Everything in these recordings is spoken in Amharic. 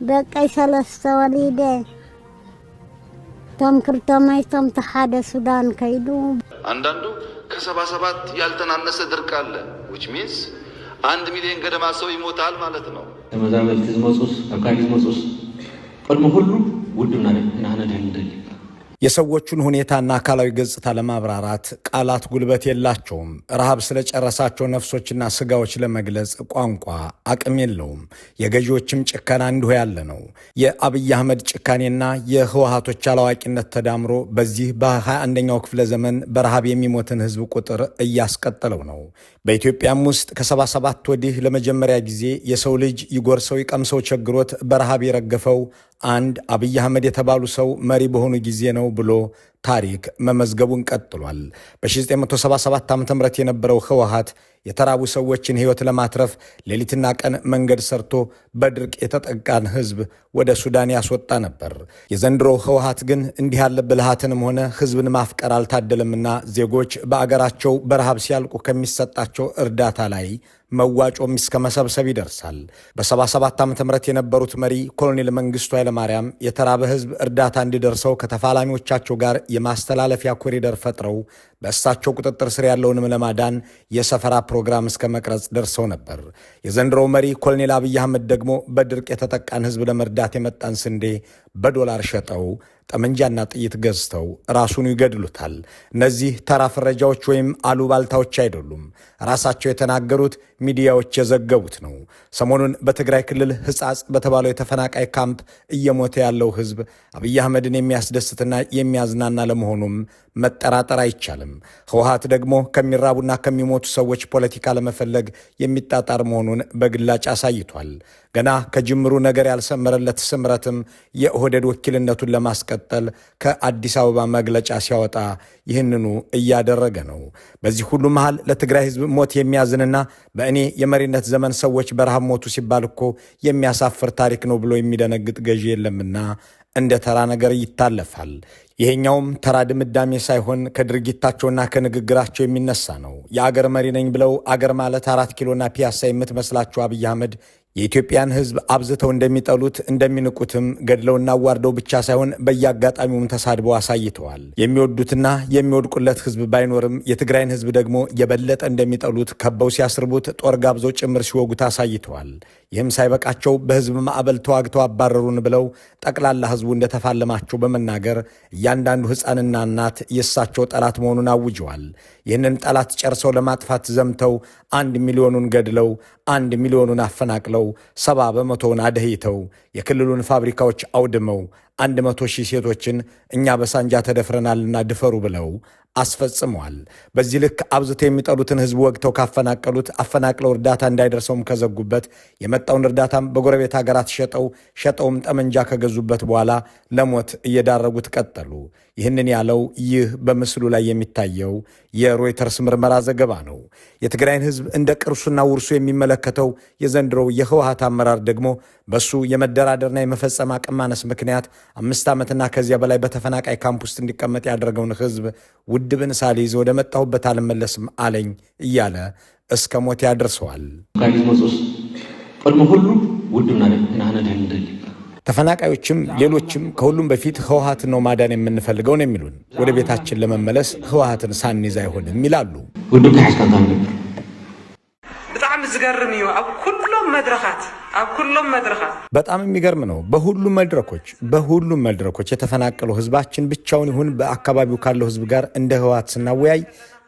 دقي سلسة وليدة تمكرتماي تمتحاد السودان كيدو عندندو كسبات يالتنانس دركال which means 1 مليون قدما سو يموتال ማለት ነው ተመዛበልት ዝመጹስ አካል ዝመጹስ ቀድሞ ሁሉ ውድና ነን ደህንደል የሰዎቹን ሁኔታና አካላዊ ገጽታ ለማብራራት ቃላት ጉልበት የላቸውም። ረሃብ ስለጨረሳቸው ነፍሶችና ስጋዎች ለመግለጽ ቋንቋ አቅም የለውም። የገዢዎችም ጭካኔ እንዲሁ ያለ ነው። የአብይ አህመድ ጭካኔና የህወሓቶች አላዋቂነት ተዳምሮ በዚህ በ21ኛው ክፍለ ዘመን በረሃብ የሚሞትን ህዝብ ቁጥር እያስቀጠለው ነው። በኢትዮጵያም ውስጥ ከ77 ወዲህ ለመጀመሪያ ጊዜ የሰው ልጅ ይጎርሰው ይቀምሰው ቸግሮት በረሃብ የረገፈው አንድ አብይ አህመድ የተባሉ ሰው መሪ በሆኑ ጊዜ ነው ብሎ ታሪክ መመዝገቡን ቀጥሏል። በ1977 ዓ.ም የነበረው ህወሓት የተራቡ ሰዎችን ህይወት ለማትረፍ ሌሊትና ቀን መንገድ ሰርቶ በድርቅ የተጠቃን ህዝብ ወደ ሱዳን ያስወጣ ነበር። የዘንድሮ ህወሓት ግን እንዲህ ያለ ብልሃትንም ሆነ ህዝብን ማፍቀር አልታደለምና ዜጎች በአገራቸው በረሃብ ሲያልቁ ከሚሰጣቸው እርዳታ ላይ መዋጮም እስከ መሰብሰብ ይደርሳል። በ77 ዓ.ም የነበሩት መሪ ኮሎኔል መንግስቱ ኃይለማርያም የተራበ ህዝብ እርዳታ እንዲደርሰው ከተፋላሚዎቻቸው ጋር የማስተላለፊያ ኮሪደር ፈጥረው በእሳቸው ቁጥጥር ስር ያለውንም ለማዳን የሰፈራ ፕሮግራም እስከ መቅረጽ ደርሰው ነበር። የዘንድሮው መሪ ኮሎኔል አብይ አህመድ ደግሞ በድርቅ የተጠቃን ህዝብ ለመርዳት የመጣን ስንዴ በዶላር ሸጠው ጠመንጃና ጥይት ገዝተው ራሱን ይገድሉታል። እነዚህ ተራ ፍረጃዎች ወይም አሉባልታዎች አይደሉም። ራሳቸው የተናገሩት ሚዲያዎች የዘገቡት ነው። ሰሞኑን በትግራይ ክልል ህጻጽ በተባለው የተፈናቃይ ካምፕ እየሞተ ያለው ህዝብ አብይ አህመድን የሚያስደስትና የሚያዝናና ለመሆኑም መጠራጠር አይቻልም። ህወሓት ደግሞ ከሚራቡና ከሚሞቱ ሰዎች ፖለቲካ ለመፈለግ የሚጣጣር መሆኑን በግላጭ አሳይቷል። ገና ከጅምሩ ነገር ያልሰመረለት ስምረትም የኦህዴድ ወኪልነቱን ለማስቀጠል ከአዲስ አበባ መግለጫ ሲያወጣ ይህንኑ እያደረገ ነው። በዚህ ሁሉ መሃል ለትግራይ ህዝብ ሞት የሚያዝንና በእኔ የመሪነት ዘመን ሰዎች በረሃብ ሞቱ ሲባል እኮ የሚያሳፍር ታሪክ ነው ብሎ የሚደነግጥ ገዢ የለምና እንደ ተራ ነገር ይታለፋል። ይሄኛውም ተራ ድምዳሜ ሳይሆን ከድርጊታቸውና ከንግግራቸው የሚነሳ ነው። የአገር መሪ ነኝ ብለው አገር ማለት 4 ኪሎና ፒያሳ የምትመስላቸው አብይ አህመድ የኢትዮጵያን ህዝብ አብዝተው እንደሚጠሉት እንደሚንቁትም ገድለውና አዋርደው ብቻ ሳይሆን በየአጋጣሚውም ተሳድበው አሳይተዋል። የሚወዱትና የሚወድቁለት ህዝብ ባይኖርም የትግራይን ህዝብ ደግሞ የበለጠ እንደሚጠሉት ከበው ሲያስርቡት ጦር ጋብዘው ጭምር ሲወጉት አሳይተዋል። ይህም ሳይበቃቸው በህዝብ ማዕበል ተዋግተው አባረሩን ብለው ጠቅላላ ህዝቡ እንደተፋለማቸው በመናገር እያንዳንዱ ህፃንና እናት የእሳቸው ጠላት መሆኑን አውጀዋል። ይህንን ጠላት ጨርሰው ለማጥፋት ዘምተው 1 ሚሊዮኑን ገድለው 1 ሚሊዮኑን አፈናቅለው 70 በመቶውን አደህይተው የክልሉን ፋብሪካዎች አውድመው 100,000 ሴቶችን እኛ በሳንጃ ተደፍረናልና ድፈሩ ብለው አስፈጽመዋል። በዚህ ልክ አብዝተው የሚጠሉትን ህዝብ ወግተው ካፈናቀሉት አፈናቅለው እርዳታ እንዳይደርሰውም ከዘጉበት የመጣውን እርዳታም በጎረቤት ሀገራት ሸጠውም ጠመንጃ ከገዙበት በኋላ ለሞት እየዳረጉት ቀጠሉ። ይህንን ያለው ይህ በምስሉ ላይ የሚታየው የሮይተርስ ምርመራ ዘገባ ነው። የትግራይን ህዝብ እንደ ቅርሱና ውርሱ የሚመለከተው የዘንድሮው የህወሓት አመራር ደግሞ በሱ የመደራደርና የመፈጸም አቅም ማነስ ምክንያት 5 ዓመትና ከዚያ በላይ በተፈናቃይ ካምፕ ውስጥ እንዲቀመጥ ያደረገውን ህዝብ ውድብን ሳልይዝ ወደ መጣሁበት አልመለስም አለኝ እያለ እስከ ሞት ያደርሰዋል። ተፈናቃዮችም ሌሎችም ከሁሉም በፊት ህወሓትን ነው ማዳን የምንፈልገው ነው የሚሉን። ወደ ቤታችን ለመመለስ ህወሓትን ሳንይዝ አይሆንም ይላሉ። በጣም ዝገርም እዩ። ኣብ ኩሎም መድረኻት በጣም የሚገርም ነው። በሁሉም መድረኮች የተፈናቀለው ህዝባችን ብቻውን ይሁን በአካባቢው ካለው ህዝብ ጋር እንደ ህወሓት ስናወያይ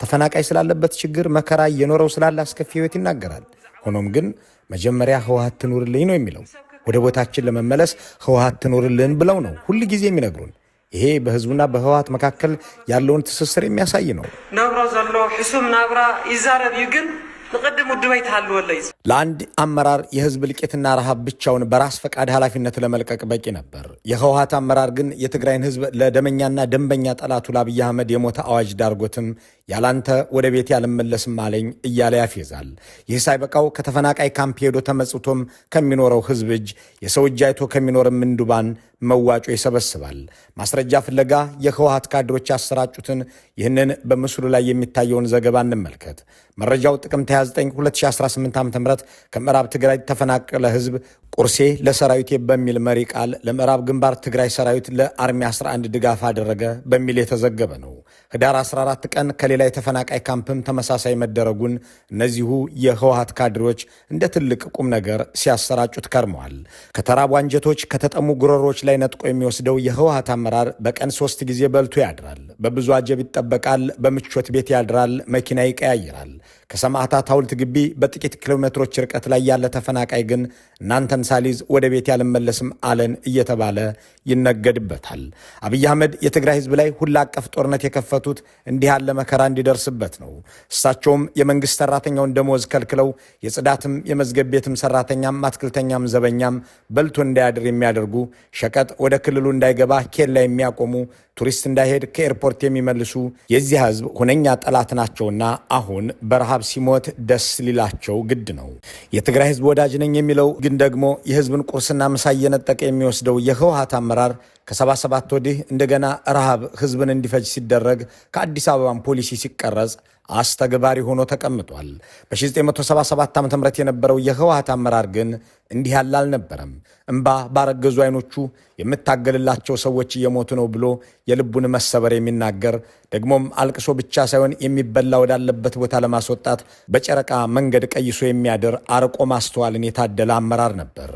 ተፈናቃይ ስላለበት ችግር መከራ እየኖረው ስላለ አስከፊ ህይወት ይናገራል። ሆኖም ግን መጀመሪያ ህወሓት ትኑርልኝ ነው የሚለው። ወደ ቦታችን ለመመለስ ህወሓት ትኑርልን ብለው ነው ሁሉ ጊዜ የሚነግሩን። ይሄ በህዝቡና በህወሓት መካከል ያለውን ትስስር የሚያሳይ ነው። ነብሮ ዘሎ ሕሱም ናብራ ይዛረብ ይግን ለቀድሙ ድባይ ታልወለይ ለአንድ አመራር የህዝብ ልቄትና ረሃብ ብቻውን በራስ ፈቃድ ኃላፊነት ለመልቀቅ በቂ ነበር። የህወሓት አመራር ግን የትግራይን ህዝብ ለደመኛና ደንበኛ ጠላቱ ለአብይ አህመድ የሞተ አዋጅ ዳርጎትም ያላንተ ወደ ቤት ያልመለስም አለኝ እያለ ያፌዛል። ይህ ሳይበቃው ከተፈናቃይ ካምፕ ሄዶ ተመጽቶም ከሚኖረው ህዝብ እጅ የሰው እጅ አይቶ ከሚኖር ምንዱባን መዋጮ ይሰበስባል። ማስረጃ ፍለጋ የህወሓት ካድሮች ያሰራጩትን ይህንን በምስሉ ላይ የሚታየውን ዘገባ እንመልከት። መረጃው ጥቅምት 29 2018 ዓ.ም ከምዕራብ ትግራይ ተፈናቀለ ህዝብ ቁርሴ ለሰራዊቴ በሚል መሪ ቃል ለምዕራብ ግንባር ትግራይ ሰራዊት ለአርሚ 11 ድጋፍ አደረገ በሚል የተዘገበ ነው። ህዳር 14 ቀን ከሌላ የተፈናቃይ ካምፕም ተመሳሳይ መደረጉን እነዚሁ የህወሓት ካድሮች እንደ ትልቅ ቁም ነገር ሲያሰራጩት ከርመዋል። ከተራቡ አንጀቶች ከተጠሙ ጉሮሮች ላይ ነጥቆ የሚወስደው የህወሓት አመራር በቀን 3 ጊዜ በልቶ ያድራል። በብዙ አጀብ ይጠበቃል። በምቾት ቤት ያድራል። መኪና ይቀያይራል። ከሰማዕታት ሐውልት ግቢ በጥቂት ኪሎ ሜትሮች ርቀት ላይ ያለ ተፈናቃይ ግን እናንተን ሳሊዝ ወደ ቤት ያልመለስም አለን እየተባለ ይነገድበታል። አብይ አህመድ የትግራይ ህዝብ ላይ ሁላ አቀፍ ጦርነት የከፈቱት እንዲህ ያለ መከራ እንዲደርስበት ነው። እሳቸውም የመንግስት ሰራተኛውን ደሞዝ ከልክለው የጽዳትም የመዝገብ ቤትም ሰራተኛም አትክልተኛም ዘበኛም በልቶ እንዳያድር የሚያደርጉ ሸቀጥ ወደ ክልሉ እንዳይገባ ኬላ የሚያቆሙ ቱሪስት እንዳይሄድ ከኤርፖርት የሚመልሱ የዚህ ህዝብ ሁነኛ ጠላት ናቸውና አሁን በረሃብ ሲሞት ደስ ሊላቸው ግድ ነው። የትግራይ ህዝብ ወዳጅ ነኝ የሚለው ግን ደግሞ የህዝብን ቁርስና ምሳ እየነጠቀ የሚወስደው የህወሓት አመራር ከ77 ወዲህ እንደገና ረሃብ ህዝብን እንዲፈጅ ሲደረግ ከአዲስ አበባን ፖሊሲ ሲቀረጽ አስተግባሪ ሆኖ ተቀምጧል። በ1977 ዓ.ም የነበረው የህወሓት አመራር ግን እንዲህ ያለ አልነበረም። እምባ ባረገዙ አይኖቹ የምታገልላቸው ሰዎች እየሞቱ ነው ብሎ የልቡን መሰበር የሚናገር ደግሞም አልቅሶ ብቻ ሳይሆን የሚበላ ወዳለበት ቦታ ለማስወጣት በጨረቃ መንገድ ቀይሶ የሚያድር አርቆ ማስተዋልን የታደለ አመራር ነበር።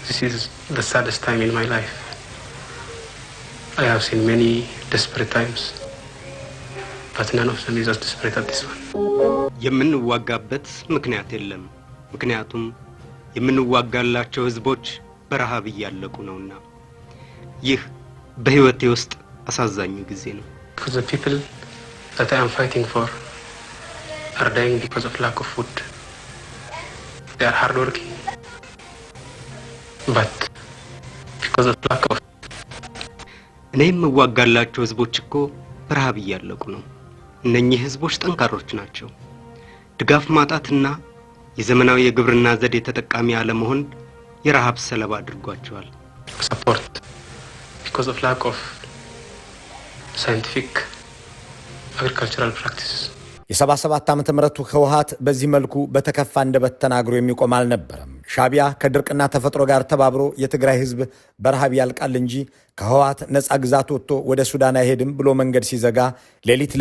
This is the saddest time in my life. I have seen many desperate times, but none of them is as desperate as this one. የምንዋጋበት ምክንያት የለም። ምክንያቱም የምንዋጋላቸው ህዝቦች በረሃብ እያለቁ ነውና። ይህ በህይወቴ ውስጥ አሳዛኝ ጊዜ ነው። Because the people that I am fighting for are dying because of lack of food. They are hardworking. But because of lack of እኔም የምዋጋላቸው ህዝቦች እኮ በረሃብ እያለቁ ነው። እነኚህ ህዝቦች ጠንካሮች ናቸው። ድጋፍ ማጣትና የዘመናዊ የግብርና ዘዴ ተጠቃሚ አለመሆን የረሃብ ሰለባ አድርጓቸዋል። support because of lack of scientific agricultural practices. የ77 ዓመተ ምህረቱ ህወሓት በዚህ መልኩ በተከፋ እንደበት ተናግሮ የሚቆም አልነበረም። ሻቢያ ከድርቅና ተፈጥሮ ጋር ተባብሮ የትግራይ ህዝብ በረሃብ ያልቃል እንጂ ከህወሓት ነፃ ግዛት ወጥቶ ወደ ሱዳን አይሄድም ብሎ መንገድ ሲዘጋ ሌሊት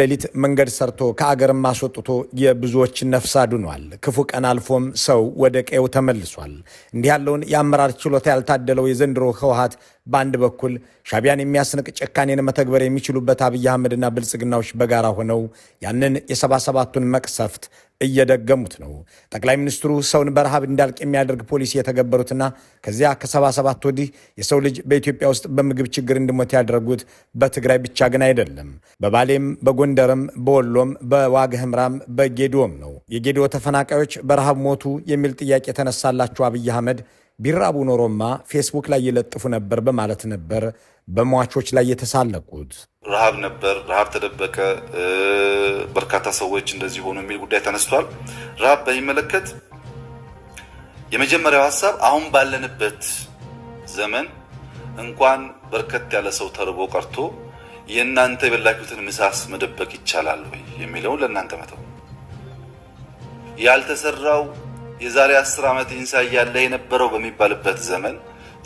መንገድ ሰርቶ ከአገርም አስወጥቶ የብዙዎችን ነፍስ አድኗል። ክፉ ቀን አልፎም ሰው ወደ ቀየው ተመልሷል። እንዲህ ያለውን የአመራር ችሎታ ያልታደለው የዘንድሮ ህወሓት በአንድ በኩል ሻቢያን የሚያስንቅ ጭካኔን መተግበር የሚችሉበት አብይ አህመድና ብልጽግናዎች በጋራ ሆነው ያንን የ77ቱን መቅሰፍት እየደገሙት ነው። ጠቅላይ ሚኒስትሩ ሰውን በረሃብ እንዳልቅ የሚያደርግ ፖሊሲ የተገበሩትና ከዚያ ከ77 ወዲህ የሰው ልጅ በኢትዮጵያ ውስጥ በምግብ ችግር እንዲሞት ያደረጉት በትግራይ ብቻ ግን አይደለም። በባሌም በጎንደርም በወሎም በዋግ ኽምራም በጌዶም ነው። የጌዶ ተፈናቃዮች በረሃብ ሞቱ የሚል ጥያቄ የተነሳላቸው አብይ አህመድ ቢራቡ ኖሮማ ፌስቡክ ላይ ይለጥፉ ነበር በማለት ነበር በሟቾች ላይ የተሳለቁት። ረሃብ ነበር፣ ረሃብ ተደበቀ፣ በርካታ ሰዎች እንደዚህ ሆኑ የሚል ጉዳይ ተነስቷል። ረሃብ በሚመለከት የመጀመሪያው ሐሳብ አሁን ባለንበት ዘመን እንኳን በርከት ያለ ሰው ተርቦ ቀርቶ የእናንተ የበላችሁትን ምሳስ መደበቅ ይቻላል ወይ የሚለውን ለእናንተ መተው። ያልተሰራው የዛሬ 10 ዓመት ኢንሳ ያለ የነበረው በሚባልበት ዘመን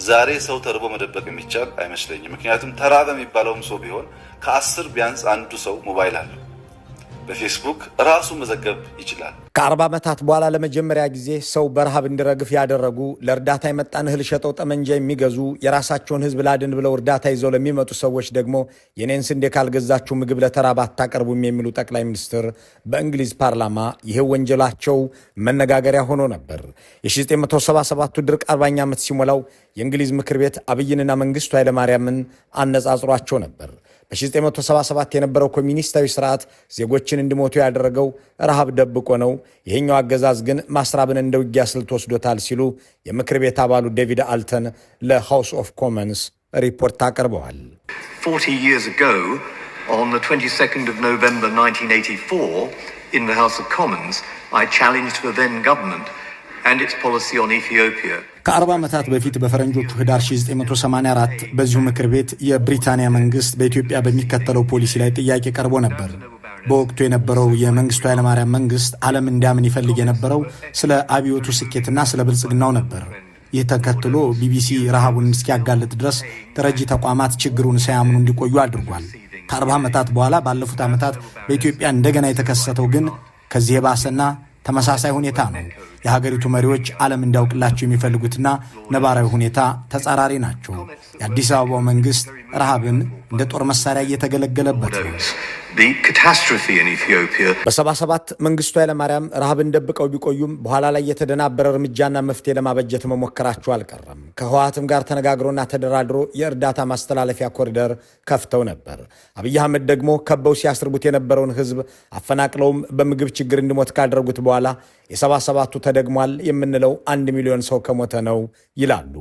ዛሬ ሰው ተርቦ መደበቅ የሚቻል አይመስለኝም። ምክንያቱም ተራበ የሚባለውም ሰው ቢሆን ከ10 ቢያንስ አንዱ ሰው ሞባይል አለው፣ በፌስቡክ ራሱ መዘገብ ይችላል። ከ40 ዓመታት በኋላ ለመጀመሪያ ጊዜ ሰው በረሃብ እንዲረግፍ ያደረጉ ለእርዳታ የመጣን እህል ሸጠው ጠመንጃ የሚገዙ የራሳቸውን ህዝብ ላድን ብለው እርዳታ ይዘው ለሚመጡ ሰዎች ደግሞ የኔን ስንዴ ካልገዛችሁ ምግብ ለተራባ አታቀርቡም የሚሉ ጠቅላይ ሚኒስትር በእንግሊዝ ፓርላማ ይሄው ወንጀላቸው መነጋገሪያ ሆኖ ነበር። የ1977ቱ ድርቅ 40ኛ ዓመት ሲሞላው የእንግሊዝ ምክር ቤት አብይንና መንግስቱ ኃይለማርያምን አነጻጽሯቸው ነበር። በ1977 የነበረው ኮሚኒስታዊ ስርዓት ዜጎችን እንዲሞቱ ያደረገው ረሃብ ደብቆ ነው፣ ይሄኛው አገዛዝ ግን ማስራብን እንደ ውጊያ ስልት ወስዶታል ሲሉ የምክር ቤት አባሉ ዴቪድ አልተን ለሃውስ ኦፍ ኮመንስ ሪፖርት አቀርበዋል። 40 years ago, on the 22nd of November 1984, in the House of Commons, I challenged the then government and its policy on Ethiopia. ከ40 ዓመታት በፊት በፈረንጆቹ ህዳር 1984 በዚሁ ምክር ቤት የብሪታንያ መንግስት በኢትዮጵያ በሚከተለው ፖሊሲ ላይ ጥያቄ ቀርቦ ነበር። በወቅቱ የነበረው የመንግስቱ ኃይለማርያም መንግስት ዓለም እንዲያምን ይፈልግ የነበረው ስለ አብዮቱ ስኬትና ስለ ብልጽግናው ነበር። ይህ ተከትሎ ቢቢሲ ረሃቡን እስኪያጋልጥ ድረስ ተረጂ ተቋማት ችግሩን ሳያምኑ እንዲቆዩ አድርጓል። ከ40 ዓመታት በኋላ ባለፉት ዓመታት በኢትዮጵያ እንደገና የተከሰተው ግን ከዚህ የባሰና ተመሳሳይ ሁኔታ ነው። የሀገሪቱ መሪዎች ዓለም እንዲያውቅላቸው የሚፈልጉትና ነባራዊ ሁኔታ ተጻራሪ ናቸው። የአዲስ አበባው መንግስት ረሃብን እንደ ጦር መሳሪያ እየተገለገለበት ነው። በ77 መንግስቱ ኃይለማርያም ረሃብን ደብቀው ቢቆዩም በኋላ ላይ የተደናበረ እርምጃና መፍትሄ ለማበጀት መሞከራቸው አልቀረም። ከህወሓትም ጋር ተነጋግሮና ተደራድሮ የእርዳታ ማስተላለፊያ ኮሪደር ከፍተው ነበር። አብይ አህመድ ደግሞ ከበው ሲያስርቡት የነበረውን ህዝብ አፈናቅለውም በምግብ ችግር እንዲሞት ካደረጉት በኋላ የ77ቱ ተደግሟል የምንለው 1 ሚሊዮን ሰው ከሞተ ነው ይላሉ።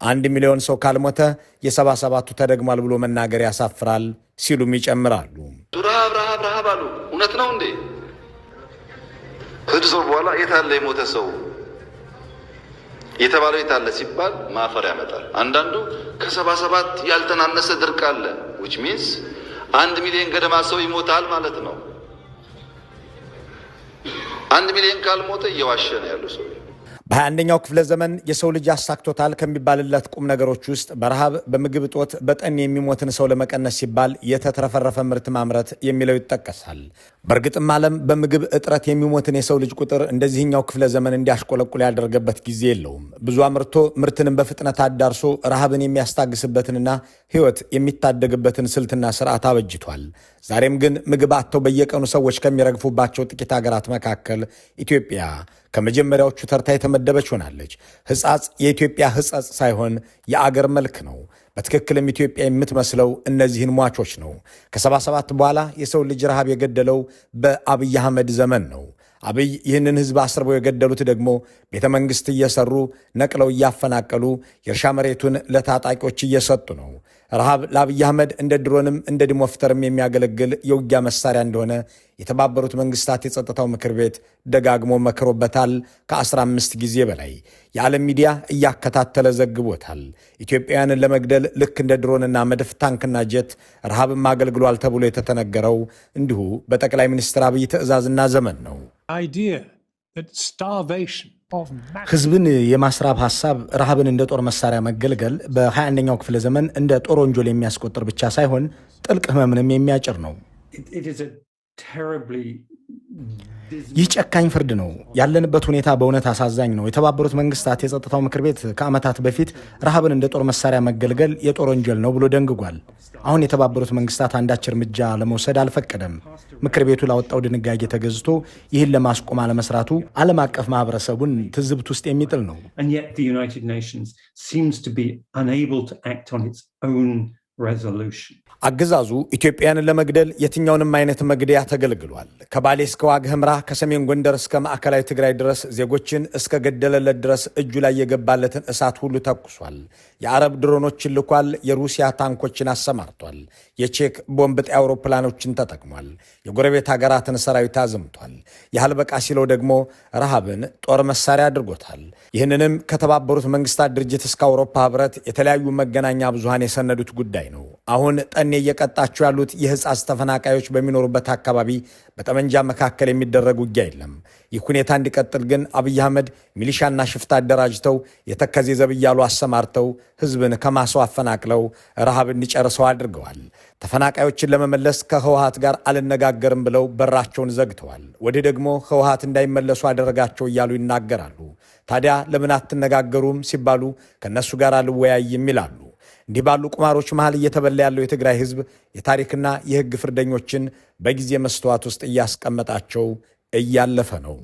1 ሚሊዮን ሰው ካልሞተ የ77ቱ ተደግሟል ብሎ መናገር ያሳፍራል ሲሉም ይጨምራሉ። ረሃብ አሉ። እውነት ነው እንዴ? ከዚህ ሰው በኋላ የታለ የሞተ ሰው የተባለው የታለ ሲባል ማፈር ያመጣል። አንዳንዱ ከ77 ያልተናነሰ ድርቅ አለ which means 1 ሚሊዮን ገደማ ሰው ይሞታል ማለት ነው። 1 ሚሊዮን ካልሞተ እየዋሸ ነው ያለው ሰው። በ21ኛው ክፍለ ዘመን የሰው ልጅ አሳክቶታል ከሚባልለት ቁም ነገሮች ውስጥ በረሃብ በምግብ እጦት በጠን የሚሞትን ሰው ለመቀነስ ሲባል የተትረፈረፈ ምርት ማምረት የሚለው ይጠቀሳል። በእርግጥም ዓለም በምግብ እጥረት የሚሞትን የሰው ልጅ ቁጥር እንደዚህኛው ክፍለ ዘመን እንዲያሽቆለቁል ያደረገበት ጊዜ የለውም። ብዙ አምርቶ ምርትንም በፍጥነት አዳርሶ ረሃብን የሚያስታግስበትንና ሕይወት የሚታደግበትን ስልትና ስርዓት አበጅቷል። ዛሬም ግን ምግብ አጥተው በየቀኑ ሰዎች ከሚረግፉባቸው ጥቂት ሀገራት መካከል ኢትዮጵያ ከመጀመሪያዎቹ ተርታ የተመደበች ሆናለች። ሕጻጽ የኢትዮጵያ ሕጸጽ ሳይሆን የአገር መልክ ነው። በትክክልም ኢትዮጵያ የምትመስለው እነዚህን ሟቾች ነው። ከ77 በኋላ የሰው ልጅ ረሃብ የገደለው በአብይ አህመድ ዘመን ነው። አብይ ይህንን ህዝብ አስርበው የገደሉት ደግሞ ቤተ መንግሥት እየሰሩ ነቅለው እያፈናቀሉ የእርሻ መሬቱን ለታጣቂዎች እየሰጡ ነው። ረሃብ ለአብይ አህመድ እንደ ድሮንም እንደ ዲሞፍተርም የሚያገለግል የውጊያ መሳሪያ እንደሆነ የተባበሩት መንግስታት የጸጥታው ምክር ቤት ደጋግሞ መክሮበታል። ከ15 ጊዜ በላይ የዓለም ሚዲያ እያከታተለ ዘግቦታል። ኢትዮጵያውያንን ለመግደል ልክ እንደ ድሮንና መድፍ፣ ታንክና ጀት ረሃብም አገልግሏል ተብሎ የተተነገረው እንዲሁ በጠቅላይ ሚኒስትር አብይ ትዕዛዝና ዘመን ነው። ህዝብን የማስራብ ሐሳብ፣ ረሃብን እንደ ጦር መሳሪያ መገልገል በ21ኛው ክፍለ ዘመን እንደ ጦር ወንጀል የሚያስቆጥር ብቻ ሳይሆን ጥልቅ ህመምንም የሚያጭር ነው። ይህ ጨካኝ ፍርድ ነው። ያለንበት ሁኔታ በእውነት አሳዛኝ ነው። የተባበሩት መንግስታት የጸጥታው ምክር ቤት ከዓመታት በፊት ረሃብን እንደ ጦር መሳሪያ መገልገል የጦር ወንጀል ነው ብሎ ደንግጓል። አሁን የተባበሩት መንግስታት አንዳች እርምጃ ለመውሰድ አልፈቀደም። ምክር ቤቱ ላወጣው ድንጋጌ ተገዝቶ ይህን ለማስቆም አለመስራቱ ዓለም አቀፍ ማህበረሰቡን ትዝብት ውስጥ የሚጥል ነው። አገዛዙ ኢትዮጵያንን ለመግደል የትኛውንም አይነት መግደያ ተገልግሏል። ከባሌ እስከ ዋግ ኽምራ፣ ከሰሜን ጎንደር እስከ ማዕከላዊ ትግራይ ድረስ ዜጎችን እስከ ገደለለት ድረስ እጁ ላይ የገባለትን እሳት ሁሉ ተኩሷል። የአረብ ድሮኖችን ልኳል። የሩሲያ ታንኮችን አሰማርቷል። የቼክ ቦምብ ጣይ አውሮፕላኖችን ተጠቅሟል። የጎረቤት ሀገራትን ሰራዊት አዝምቷል። ያህል በቃ ሲለው ደግሞ ረሃብን ጦር መሳሪያ አድርጎታል። ይህንንም ከተባበሩት መንግስታት ድርጅት እስከ አውሮፓ ህብረት የተለያዩ መገናኛ ብዙሃን የሰነዱት ጉዳይ ነው። አሁን ጠኔ እየቀጣቸው ያሉት የህጻጽ ተፈናቃዮች በሚኖሩበት አካባቢ በጠመንጃ መካከል የሚደረግ ውጊያ የለም። ይህ ሁኔታ እንዲቀጥል ግን አብይ አህመድ ሚሊሻና ሽፍታ አደራጅተው የተከዜ ዘብ እያሉ አሰማርተው ህዝብን ከማሰው አፈናቅለው ረሃብ እንዲጨርሰው አድርገዋል። ተፈናቃዮችን ለመመለስ ከህወሓት ጋር አልነጋገርም ብለው በራቸውን ዘግተዋል። ወዲህ ደግሞ ህወሓት እንዳይመለሱ አደረጋቸው እያሉ ይናገራሉ። ታዲያ ለምን አትነጋገሩም ሲባሉ ከነሱ ጋር አልወያይም ይላሉ። እንዲህ ባሉ ቁማሮች መሃል እየተበላ ያለው የትግራይ ህዝብ የታሪክና የህግ ፍርደኞችን በጊዜ መስተዋት ውስጥ እያስቀመጣቸው እያለፈ ነው።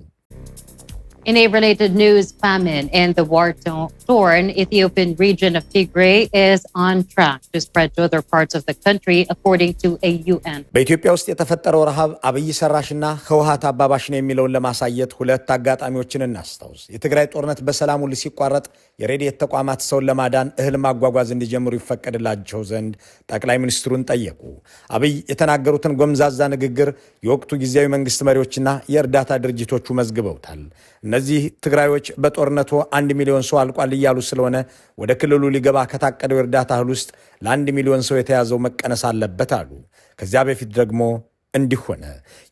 In a related news, famine in the war-torn Ethiopian region of Tigray is on track to spread to other parts of the country, according to a UN. በኢትዮጵያ ውስጥ የተፈጠረው ረሃብ አብይ ሰራሽና ህወሓት አባባሽ ነው የሚለውን ለማሳየት ሁለት አጋጣሚዎችን እናስታውስ። የትግራይ ጦርነት በሰላም ሁሉ ሲቋረጥ የሬዲየት ተቋማት ሰውን ለማዳን እህል ማጓጓዝ እንዲጀምሩ ይፈቀድላቸው ዘንድ ጠቅላይ ሚኒስትሩን ጠየቁ። አብይ የተናገሩትን ጎምዛዛ ንግግር የወቅቱ ጊዜያዊ መንግስት መሪዎችና የእርዳታ ድርጅቶቹ መዝግበውታል። እነዚህ ትግራዮች በጦርነቱ 1 ሚሊዮን ሰው አልቋል እያሉ ስለሆነ ወደ ክልሉ ሊገባ ከታቀደው እርዳታ እህል ውስጥ ለ1 ሚሊዮን ሰው የተያዘው መቀነስ አለበት አሉ። ከዚያ በፊት ደግሞ እንዲህ ሆነ።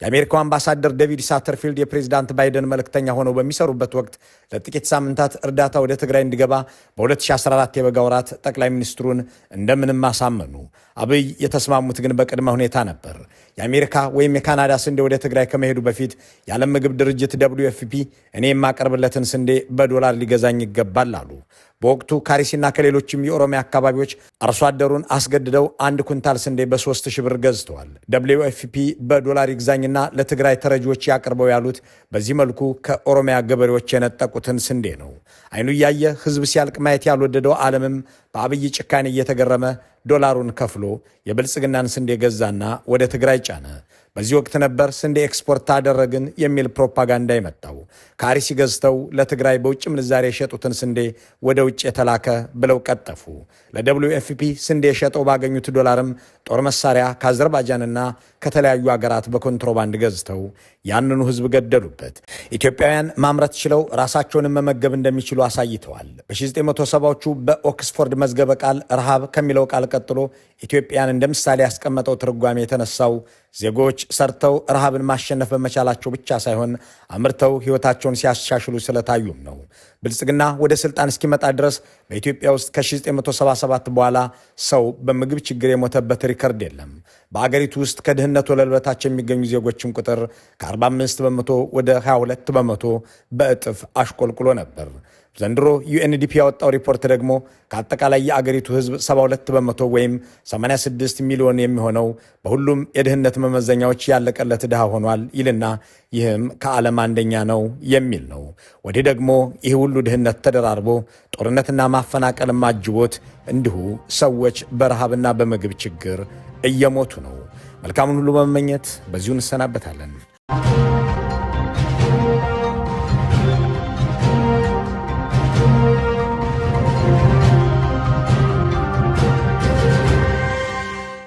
የአሜሪካው አምባሳደር ዴቪድ ሳተርፊልድ የፕሬዝዳንት ባይደን መልእክተኛ ሆነው በሚሰሩበት ወቅት ለጥቂት ሳምንታት እርዳታ ወደ ትግራይ እንዲገባ በ2014 የበጋ ወራት ጠቅላይ ሚኒስትሩን እንደምንም አሳመኑ። አብይ የተስማሙት ግን በቅድመ ሁኔታ ነበር። የአሜሪካ ወይም የካናዳ ስንዴ ወደ ትግራይ ከመሄዱ በፊት የዓለም ምግብ ድርጅት WFP እኔ የማቀርብለትን ስንዴ በዶላር ሊገዛኝ ይገባል አሉ። በወቅቱ ካሪሲና ከሌሎችም የኦሮሚያ አካባቢዎች አርሶ አደሩን አስገድደው 1 ኩንታል ስንዴ በ3000 ብር ገዝተዋል። WFP በዶላር ይግዛኝና ለትግራይ ተረጂዎች ያቀርበው ያሉት በዚህ መልኩ ከኦሮሚያ ገበሬዎች የነጠቁትን ስንዴ ነው። አይኑ እያየ ህዝብ ሲያልቅ ማየት ያልወደደው ዓለምም በአብይ ጭካኔ እየተገረመ ዶላሩን ከፍሎ የብልጽግናን ስንዴ ገዛና ወደ ትግራይ ጫነ። በዚህ ወቅት ነበር ስንዴ ኤክስፖርት አደረግን የሚል ፕሮፓጋንዳ የመጣው። ካሪሲ ገዝተው ለትግራይ በውጭ ምንዛሬ የሸጡትን ስንዴ ወደ ውጭ የተላከ ብለው ቀጠፉ። ለWFP ስንዴ የሸጠው ባገኙት ዶላርም ጦር መሳሪያ ከአዘርባይጃንና ከተለያዩ አገራት በኮንትሮባንድ ገዝተው ያንኑ ህዝብ ገደሉበት። ኢትዮጵያውያን ማምረት ችለው ራሳቸውንም መመገብ እንደሚችሉ አሳይተዋል። በ1970ዎቹ በኦክስፎርድ መዝገበ ቃል ረሃብ ከሚለው ቃል ቀጥሎ ኢትዮጵያን እንደ ምሳሌ ያስቀመጠው ትርጓሜ የተነሳው ዜጎች ሰርተው ረሃብን ማሸነፍ በመቻላቸው ብቻ ሳይሆን አምርተው ህይወታቸውን ሲያሻሽሉ ስለታዩም ነው። ብልጽግና ወደ ስልጣን እስኪመጣ ድረስ በኢትዮጵያ ውስጥ ከ1977 በኋላ ሰው በምግብ ችግር የሞተበት ሪከርድ የለም። በአገሪቱ ውስጥ ከድህነት ወለል በታች የሚገኙ ዜጎችን ቁጥር ከ45 በመቶ ወደ 22 በመቶ በእጥፍ አሽቆልቁሎ ነበር። ዘንድሮ UNDP ያወጣው ሪፖርት ደግሞ ከአጠቃላይ የአገሪቱ ህዝብ 72 በመቶ ወይም 86 ሚሊዮን የሚሆነው በሁሉም የድህነት መመዘኛዎች ያለቀለት ድሃ ሆኗል ይልና ይህም ከዓለም አንደኛ ነው የሚል ነው። ወዲህ ደግሞ ይህ ሁሉ ድህነት ተደራርቦ ጦርነትና ማፈናቀልም አጅቦት እንዲሁ ሰዎች በረሃብና በምግብ ችግር እየሞቱ ነው። መልካሙን ሁሉ በመመኘት በዚሁ እንሰናበታለን።